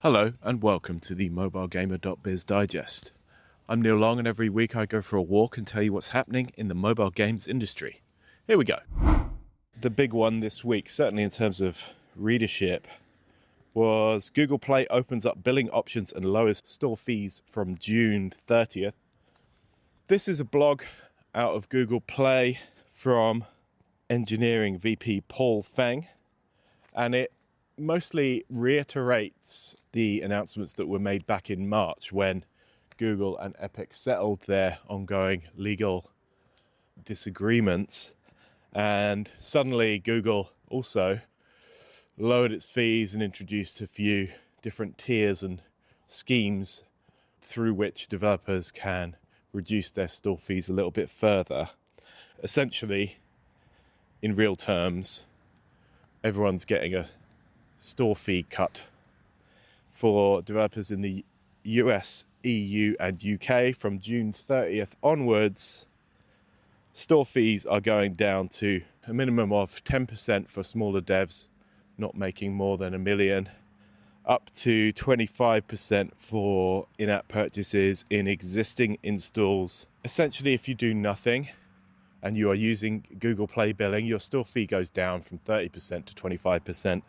Hello and welcome to the mobilegamer.biz digest. I'm Neil Long, and every week I go for a walk and tell you what's happening in the mobile games industry. Here we go. The big one this week, certainly in terms of readership, was Google Play opens up billing options and lowers store fees from June 30th. This is a blog out of Google Play from engineering VP Paul Feng, and it mostly reiterates the announcements that were made back in March when Google and Epic settled their ongoing legal disagreements, and suddenly Google also lowered its fees and introduced a few different tiers and schemes through which developers can reduce their store fees a little bit further. Essentially, in real terms, everyone's getting a store fee cut. For developers in the US, EU and UK from June 30th onwards, store fees are going down to a minimum of 10% for smaller devs not making more than $1 million, up to 25% for in-app purchases in existing installs. Essentially, if you do nothing and you are using Google Play billing, your store fee goes down from 30% to 25%.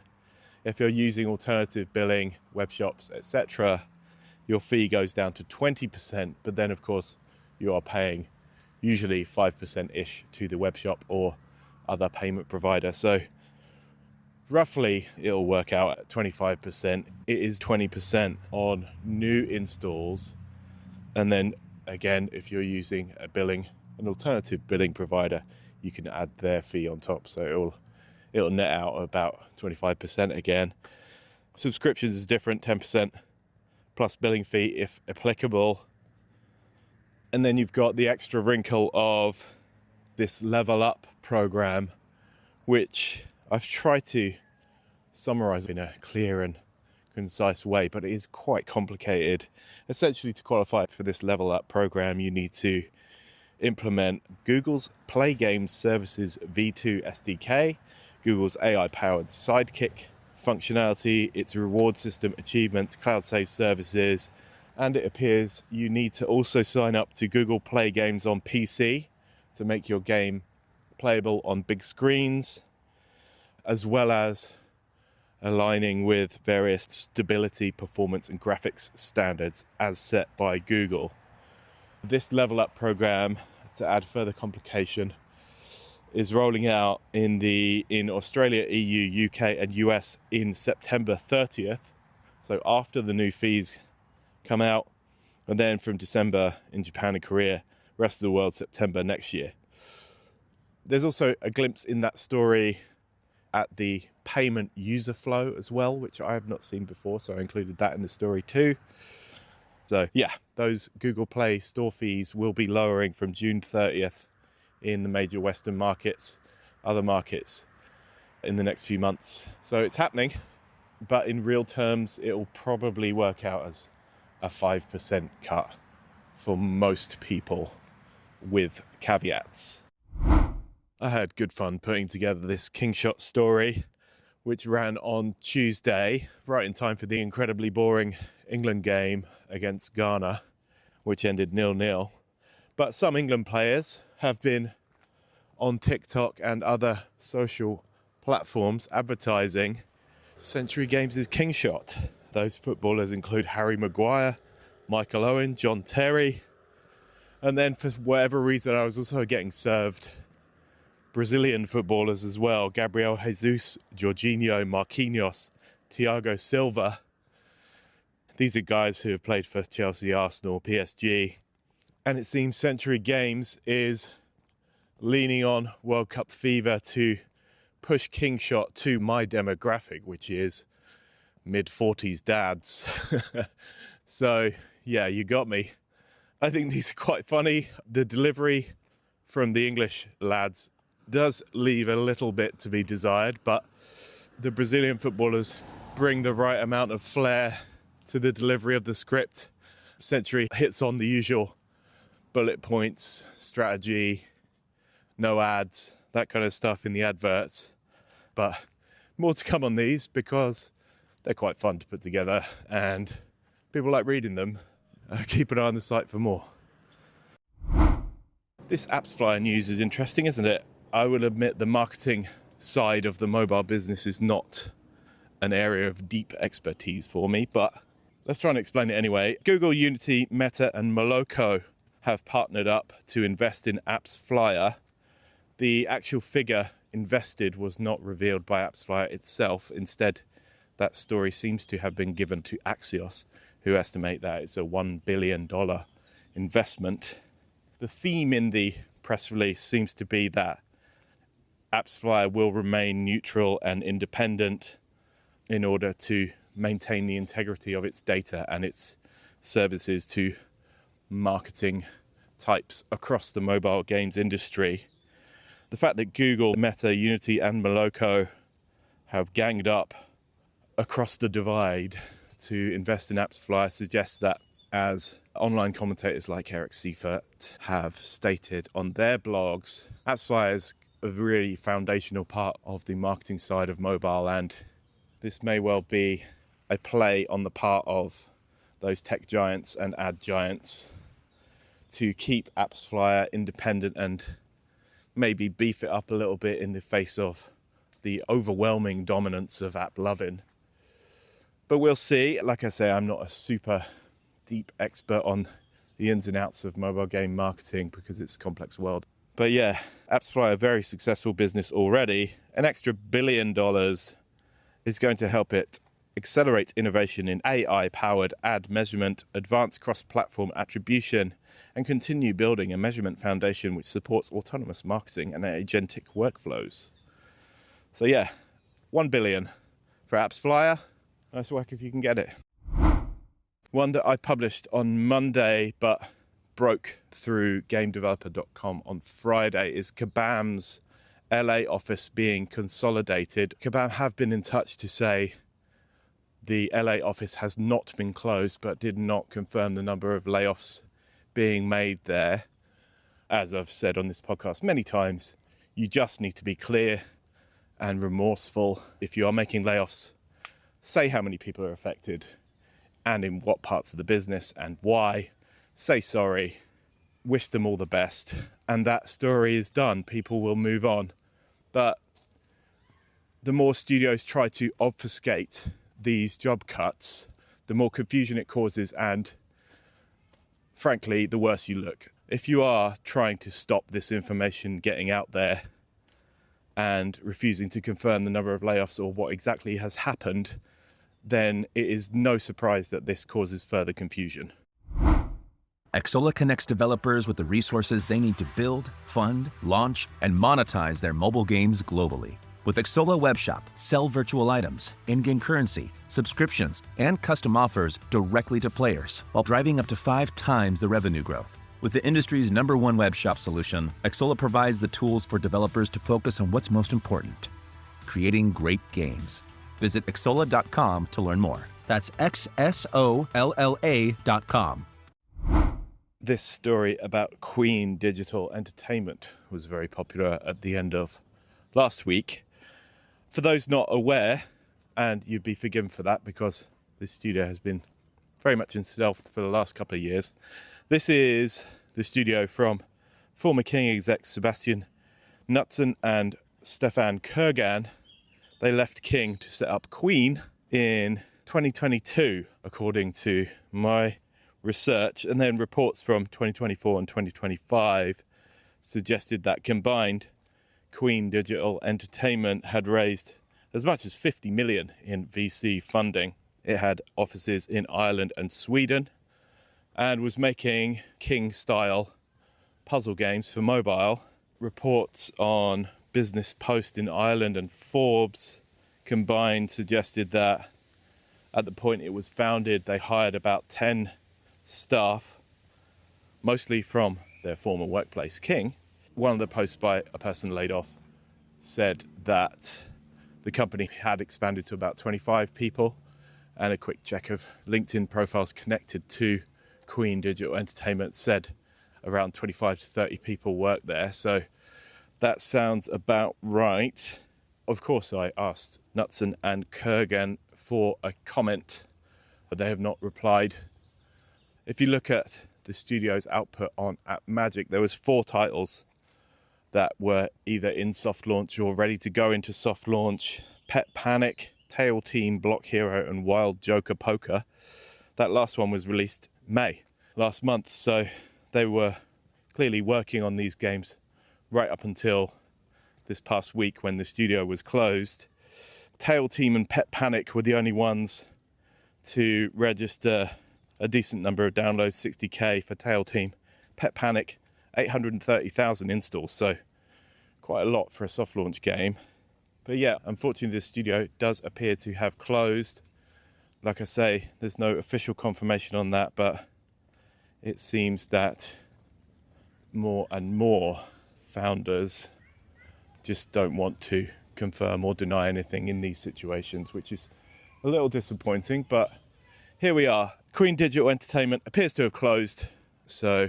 If you're using alternative billing, web shops, etc., your fee goes down to 20%, but then of course you are paying usually 5%-ish to the web shop or other payment provider. So roughly it'll work out at 25%. It is 20% on new installs. And then again, if you're using an alternative billing provider, you can add their fee on top. So it'll net out about 25% again. Subscriptions is different, 10% plus billing fee if applicable. And then you've got the extra wrinkle of this level up program, which I've tried to summarize in a clear and concise way, but it is quite complicated. Essentially, to qualify for this level up program, you need to implement Google's Play Games Services V2 SDK, Google's AI-powered Sidekick functionality, its reward system achievements, cloud-safe services, and it appears you need to also sign up to Google Play Games on PC to make your game playable on big screens, as well as aligning with various stability, performance, and graphics standards as set by Google. This level up program, to add further complication, is rolling out in Australia, EU, UK and US in September 30th. So after the new fees come out, and then from December in Japan and Korea, rest of the world September next year. There's also a glimpse in that story at the payment user flow as well, which I have not seen before, so I included that in the story too. So yeah, those Google Play store fees will be lowering from June 30th in the major Western markets, other markets in the next few months. So it's happening, but in real terms, it will probably work out as a 5% cut for most people with caveats. I had good fun putting together this Kingshot story, which ran on Tuesday, right in time for the incredibly boring England game against Ghana, which ended 0-0. But some England players have been on TikTok and other social platforms advertising Century Games' Kingshot. Those footballers include Harry Maguire, Michael Owen, John Terry, and then for whatever reason I was also getting served Brazilian footballers as well: Gabriel Jesus, Jorginho, Marquinhos, Thiago Silva. These are guys who have played for Chelsea, Arsenal, PSG. And it seems Century Games is leaning on World Cup fever to push Kingshot to my demographic, which is mid-40s dads. So, yeah, you got me. I think these are quite funny. The delivery from the English lads does leave a little bit to be desired, but the Brazilian footballers bring the right amount of flair to the delivery of the script. Century hits on the usual bullet points, strategy, no ads, that kind of stuff in the adverts. But more to come on these, because They're quite fun to put together and people like reading them. Keep an eye on the site for more. This AppsFlyer news is interesting, isn't it? I will admit the marketing side of the mobile business is not an area of deep expertise for me, but let's try and explain it anyway. Google, Unity, Meta and Moloco have partnered up to invest in AppsFlyer. The actual figure invested was not revealed by AppsFlyer itself. Instead, that story seems to have been given to Axios, who estimate that it's a $1 billion investment. The theme in the press release seems to be that AppsFlyer will remain neutral and independent in order to maintain the integrity of its data and its services to marketing types across the mobile games industry. The fact that Google, Meta, Unity and Moloco have ganged up across the divide to invest in AppsFlyer suggests that, as online commentators like Eric Seifert have stated on their blogs, AppsFlyer is a really foundational part of the marketing side of mobile, and this may well be a play on the part of those tech giants and ad giants to keep AppsFlyer independent and maybe beef it up a little bit in the face of the overwhelming dominance of AppLovin. But we'll see. Like I say, I'm not a super deep expert on the ins and outs of mobile game marketing because it's a complex world. But yeah, AppsFlyer, a very successful business already. An extra $1 billion is going to help it accelerate innovation in AI-powered ad measurement, advanced cross-platform attribution, and continue building a measurement foundation which supports autonomous marketing and agentic workflows. So yeah, $1 billion for AppsFlyer. Nice work if you can get it. One that I published on Monday but broke through gamedeveloper.com on Friday is Kabam's LA office being consolidated. Kabam have been in touch to say the LA office has not been closed, but did not confirm the number of layoffs being made there. As I've said on this podcast many times, you just need to be clear and remorseful. If you are making layoffs, say how many people are affected and in what parts of the business and why. Say sorry, wish them all the best, and that story is done. People will move on. But the more studios try to obfuscate these job cuts, the more confusion it causes, and frankly, the worse you look. If you are trying to stop this information getting out there and refusing to confirm the number of layoffs or what exactly has happened, then it is no surprise that this causes further confusion. Exola connects developers with the resources they need to build, fund, launch, and monetize their mobile games globally. With Exola Webshop, sell virtual items, in-game currency, subscriptions, and custom offers directly to players, while driving up to 5 times the revenue growth. With the industry's #1 webshop solution, Exola provides the tools for developers to focus on what's most important: creating great games. Visit Exola.com to learn more. That's XSOLLA.com. This story about Queen Digital Entertainment was very popular at the end of last week. For those not aware, and you'd be forgiven for that because this studio has been very much in stealth for the last couple of years, this is the studio from former King execs Sebastian Knudsen and Stefan Kurgan. They left King to set up Queen in 2022, according to my research, and then reports from 2024 and 2025 suggested that combined Queen Digital Entertainment had raised as much as 50 million in VC funding. It had offices in Ireland and Sweden and was making King-style puzzle games for mobile. Reports on Business Post in Ireland and Forbes combined suggested that at the point it was founded, they hired about 10 staff, mostly from their former workplace, King. One of the posts by a person laid off said that the company had expanded to about 25 people, and a quick check of LinkedIn profiles connected to Queen Digital Entertainment said around 25 to 30 people work there. So that sounds about right. Of course, I asked Knudsen and Kurgan for a comment, but they have not replied. If you look at the studio's output on AppMagic, there was 4 titles that were either in soft launch or ready to go into soft launch: Pet Panic, Tail Team, Block Hero, and Wild Joker Poker. That last one was released May last month, so they were clearly working on these games right up until this past week when the studio was closed. Tail Team and Pet Panic were the only ones to register a decent number of downloads, 60k for Tail Team. Pet Panic, 830,000 installs, so quite a lot for a soft launch game. But yeah, unfortunately the studio does appear to have closed. Like I say, there's no official confirmation on that, but it seems that more and more founders just don't want to confirm or deny anything in these situations, which is a little disappointing, but here we are. Queen Digital Entertainment appears to have closed, so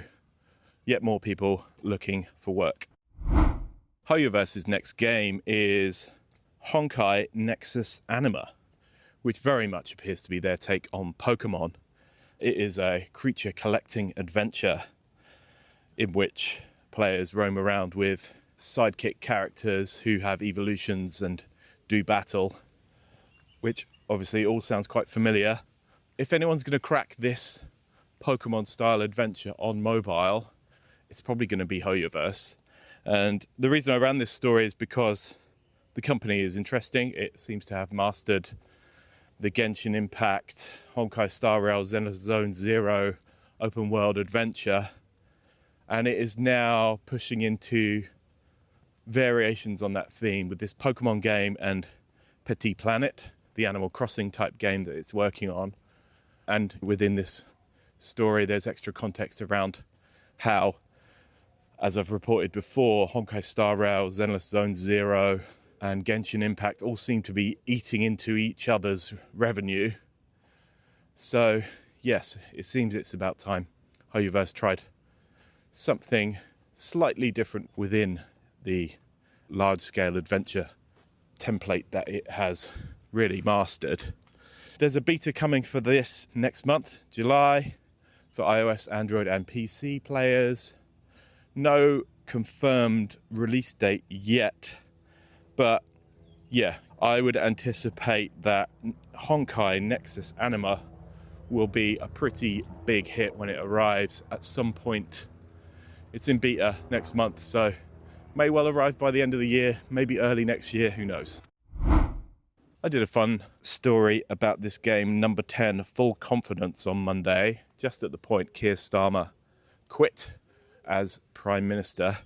yet more people looking for work. Hoyoverse's next game is Honkai Nexus Anima, which very much appears to be their take on Pokemon. It is a creature collecting adventure in which players roam around with sidekick characters who have evolutions and do battle, which obviously all sounds quite familiar. If anyone's going to crack this Pokemon style adventure on mobile, it's probably going to be Hoyoverse. And the reason I ran this story is because the company is interesting. It seems to have mastered the Genshin Impact, Honkai Star Rail, Zenless Zone Zero open world adventure, and it is now pushing into variations on that theme with this Pokemon game and Petit Planet, the Animal Crossing type game that it's working on. And within this story, there's extra context around how, as I've reported before, Honkai Star Rail, Zenless Zone Zero, and Genshin Impact all seem to be eating into each other's revenue. So, yes, it seems it's about time Hoyoverse tried something slightly different within the large-scale adventure template that it has really mastered. There's a beta coming for this next month, July, for iOS, Android, and PC players. No confirmed release date yet, but yeah, I would anticipate that Honkai Nexus Anima will be a pretty big hit when it arrives at some point. It's in beta next month, so may well arrive by the end of the year, maybe early next year, who knows. I did a fun story about this game, number 10, Full Confidence, on Monday, just at the point Keir Starmer quit as Prime Minister.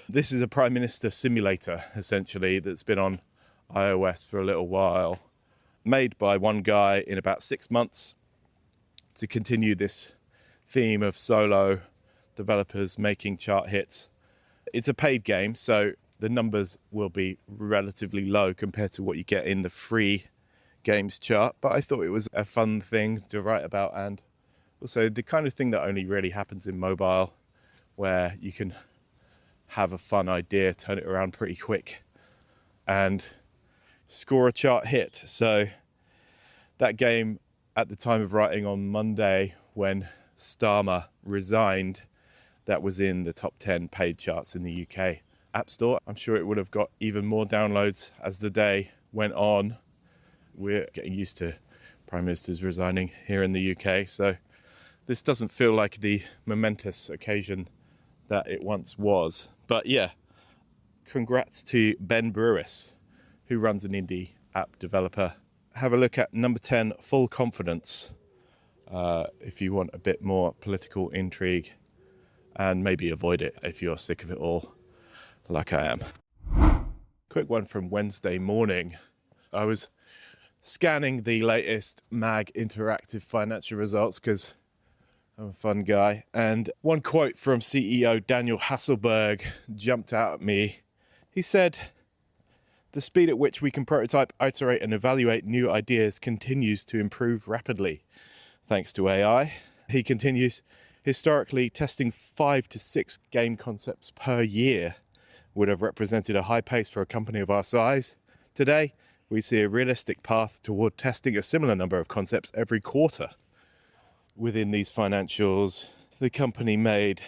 This is a Prime Minister simulator, essentially, that's been on iOS for a little while, made by one guy in about 6 months to continue this theme of solo developers making chart hits. It's a paid game, so the numbers will be relatively low compared to what you get in the free games chart, but I thought it was a fun thing to write about, and also the kind of thing that only really happens in mobile, where you can have a fun idea, turn it around pretty quick, and score a chart hit. So that game, at the time of writing on Monday, when Starmer resigned, that was in the top 10 paid charts in the UK App Store. I'm sure it would have got even more downloads as the day went on. We're getting used to Prime Ministers resigning here in the UK, so this doesn't feel like the momentous occasion that it once was. But yeah, congrats to Ben Brewis, who runs an indie app developer. Have a look at number 10, Full Confidence, if you want a bit more political intrigue, and maybe avoid it if you're sick of it all, like I am. Quick one from Wednesday morning. I was scanning the latest MAG interactive financial results because I'm a fun guy, and one quote from CEO Daniel Hasselberg jumped out at me. He said, "The speed at which we can prototype, iterate, and evaluate new ideas continues to improve rapidly, thanks to AI." He continues, "Historically, testing 5 to 6 game concepts per year would have represented a high pace for a company of our size. Today, we see a realistic path toward testing a similar number of concepts every quarter. Within these financials, the company made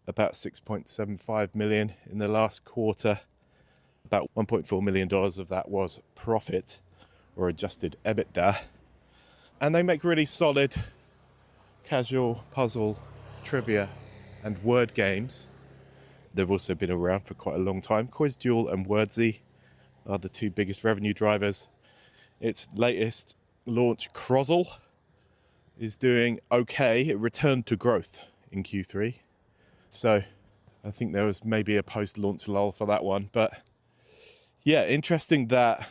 about $6.75 million in the last quarter. About $1.4 million of that was profit or adjusted EBITDA. And they make really solid casual puzzle, trivia, and word games. They've also been around for quite a long time. QuizDuel and Wordsy are the two biggest revenue drivers. Its latest launch, Crozzle, is doing okay. It returned to growth in Q3. So I think there was maybe a post-launch lull for that one. But yeah, interesting that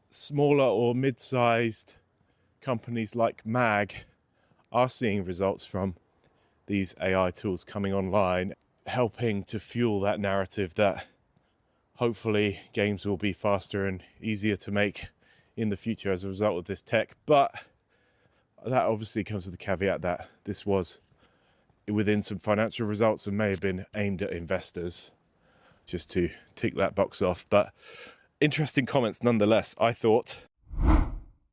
smaller or mid-sized companies like Mag are seeing results from these AI tools coming online, helping to fuel that narrative that hopefully games will be faster and easier to make in the future as a result of this tech. But that obviously comes with the caveat that this was within some financial results and may have been aimed at investors, just to tick that box off. But interesting comments nonetheless, I thought.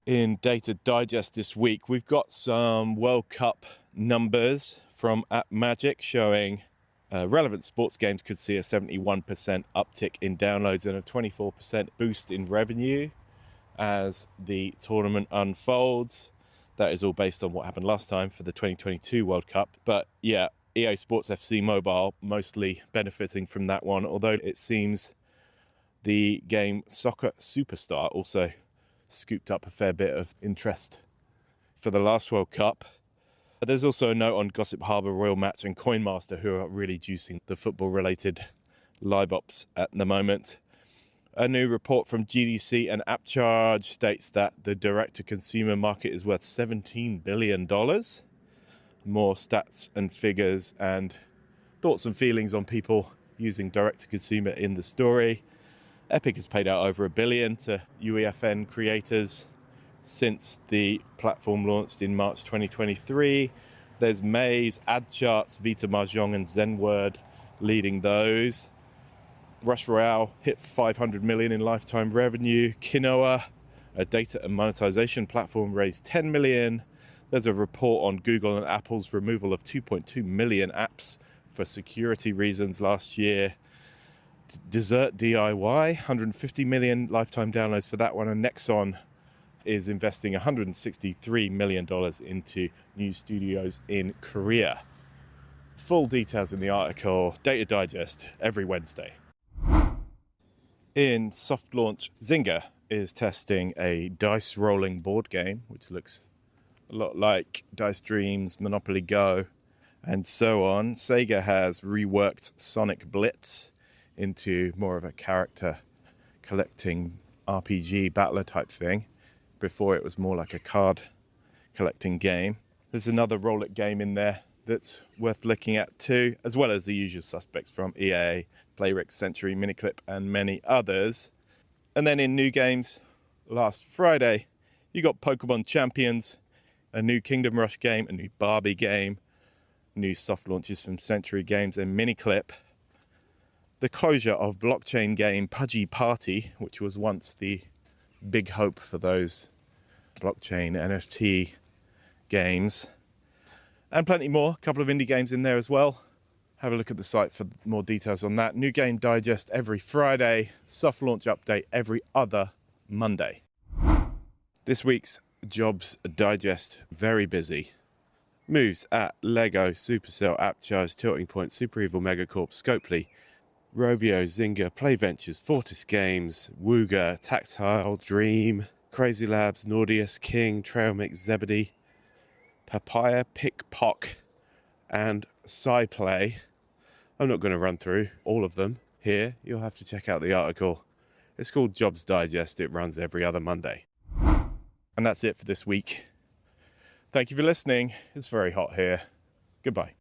In Data Digest this week, we've got some World Cup numbers from AppMagic showing relevant sports games could see a 71% uptick in downloads and a 24% boost in revenue as the tournament unfolds. That is all based on what happened last time for the 2022 World Cup. But yeah, EA Sports FC Mobile mostly benefiting from that one, although it seems the game Soccer Superstar also scooped up a fair bit of interest for the last World Cup. But there's also a note on Gossip Harbour, Royal Match and Coinmaster, who are really juicing the football-related live ops at the moment. A new report from GDC and AppCharge states that the direct-to-consumer market is worth $17 billion. More stats and figures and thoughts and feelings on people using direct-to-consumer in the story. Epic has paid out over $1 billion to UEFN creators since the platform launched in March 2023. There's Maze, AdCharts, Vita Mahjong and ZenWord leading those. Rush Royale hit $500 million in lifetime revenue. Kinoa, a data and monetization platform, raised $10 million. There's a report on Google and Apple's removal of 2.2 million apps for security reasons last year. Desert DIY, 150 million lifetime downloads for that one. And Nexon is investing $163 million into new studios in Korea. Full details in the article, Data Digest, every Wednesday. In soft launch, Zynga is testing a dice rolling board game, which looks a lot like Dice Dreams, Monopoly Go, and so on. Sega has reworked Sonic Blitz into more of a character collecting RPG battler type thing. Before it was more like a card collecting game. There's another roll it game in there that's worth looking at too, as well as the usual suspects from EA, Playrix, Century, Miniclip, and many others. And then in new games, last Friday, you got Pokemon Champions, a new Kingdom Rush game, a new Barbie game, new soft launches from Century Games and Miniclip. The closure of blockchain game Pudgy Party, which was once the big hope for those blockchain NFT games, and plenty more. A couple of indie games in there as well. Have a look at the site for more details on that. New Game Digest every Friday, soft launch update every other Monday. This week's Jobs Digest, very busy. Moves at Lego, Supercell, AppCharge, Tilting Point, Super Evil, Megacorp, Scopely, Rovio, Zynga, Play Ventures, Fortis Games, Wooga, Tactile, Dream, Crazy Labs, Nordeus, King, Trailmix, Zebedee, Papaya, Pickpock, and SciPlay. I'm not going to run through all of them here. You'll have to check out the article. It's called Jobs Digest. It runs every other Monday. And that's it for this week. Thank you for listening. It's very hot here. Goodbye.